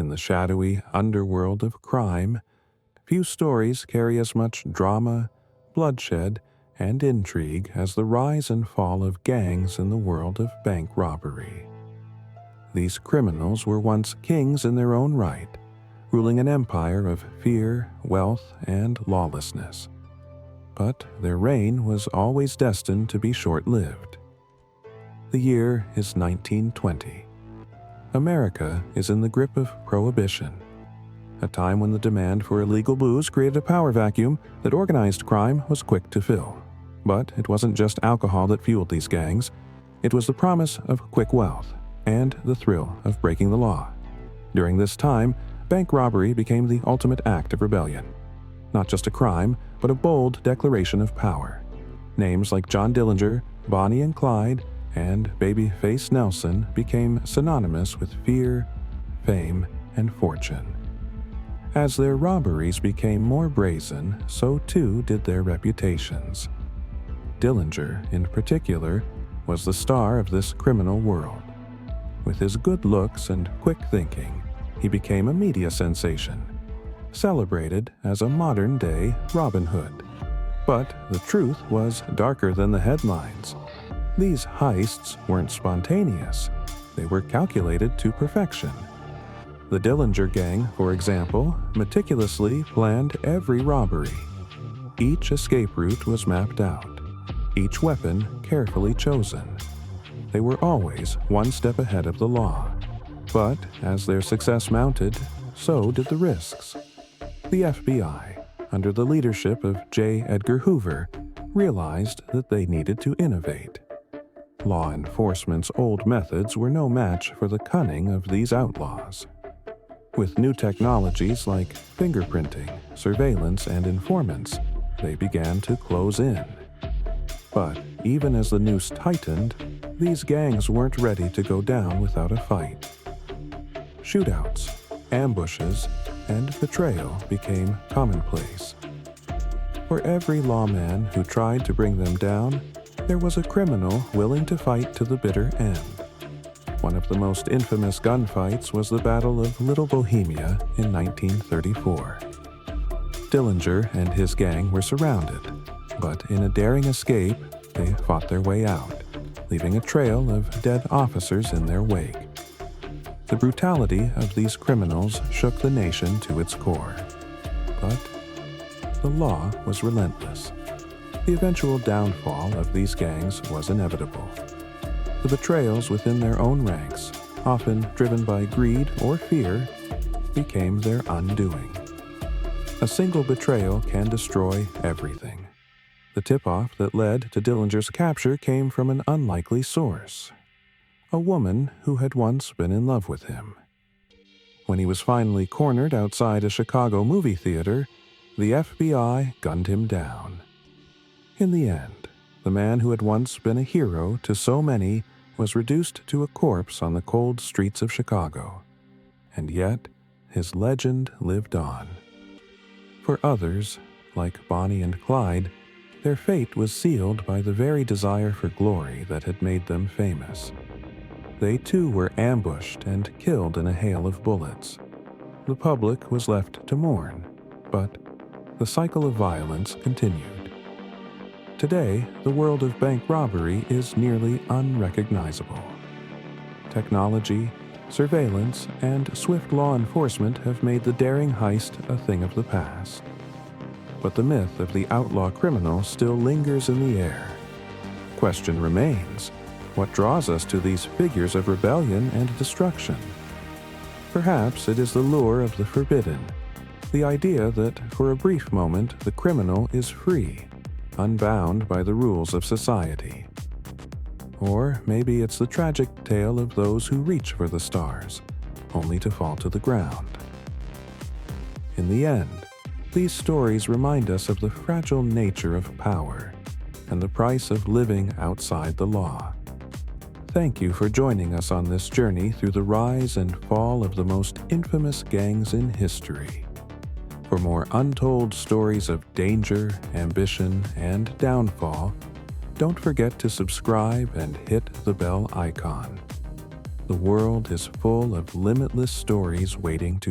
In the shadowy underworld of crime, few stories carry as much drama, bloodshed, and intrigue as the rise and fall of gangs in the world of bank robbery. These criminals were once kings in their own right, ruling an empire of fear, wealth, and lawlessness. But their reign was always destined to be short-lived. The year is 1920. America is in the grip of Prohibition, a time when the demand for illegal booze created a power vacuum that organized crime was quick to fill. But it wasn't just alcohol that fueled these gangs. It was the promise of quick wealth and the thrill of breaking the law. During this time, bank robbery became the ultimate act of rebellion. Not just a crime, but a bold declaration of power. Names like John Dillinger, Bonnie and Clyde, and Babyface Nelson became synonymous with fear, fame, and fortune. As their robberies became more brazen, so too did their reputations. Dillinger, in particular, was the star of this criminal world. With his good looks and quick thinking, he became a media sensation, celebrated as a modern-day Robin Hood. But the truth was darker than the headlines. These heists weren't spontaneous. They were calculated to perfection. The Dillinger gang, for example, meticulously planned every robbery. Each escape route was mapped out, each weapon carefully chosen. They were always one step ahead of the law. But as their success mounted, so did the risks. The FBI, under the leadership of J. Edgar Hoover, realized that they needed to innovate. Law enforcement's old methods were no match for the cunning of these outlaws. With new technologies like fingerprinting, surveillance, and informants, they began to close in. But even as the noose tightened, these gangs weren't ready to go down without a fight. Shootouts, ambushes, and betrayal became commonplace. For every lawman who tried to bring them down, there was a criminal willing to fight to the bitter end. One of the most infamous gunfights was the Battle of Little Bohemia in 1934. Dillinger and his gang were surrounded, but in a daring escape, they fought their way out, leaving a trail of dead officers in their wake. The brutality of these criminals shook the nation to its core. But the law was relentless. The eventual downfall of these gangs was inevitable. The betrayals within their own ranks, often driven by greed or fear, became their undoing. A single betrayal can destroy everything. The tip-off that led to Dillinger's capture came from an unlikely source: a woman who had once been in love with him. When he was finally cornered outside a Chicago movie theater, the FBI gunned him down. In the end, the man who had once been a hero to so many was reduced to a corpse on the cold streets of Chicago. And yet, his legend lived on. For others, like Bonnie and Clyde, their fate was sealed by the very desire for glory that had made them famous. They too were ambushed and killed in a hail of bullets. The public was left to mourn, but the cycle of violence continued. Today, the world of bank robbery is nearly unrecognizable. Technology, surveillance, and swift law enforcement have made the daring heist a thing of the past. But the myth of the outlaw criminal still lingers in the air. The question remains: what draws us to these figures of rebellion and destruction? Perhaps it is the lure of the forbidden, the idea that for a brief moment the criminal is free, unbound by the rules of society. Or maybe it's the tragic tale of those who reach for the stars, only to fall to the ground. In the end, these stories remind us of the fragile nature of power and the price of living outside the law. Thank you for joining us on this journey through the rise and fall of the most infamous gangs in history. For more untold stories of danger, ambition, and downfall, don't forget to subscribe and hit the bell icon. The world is full of limitless stories waiting to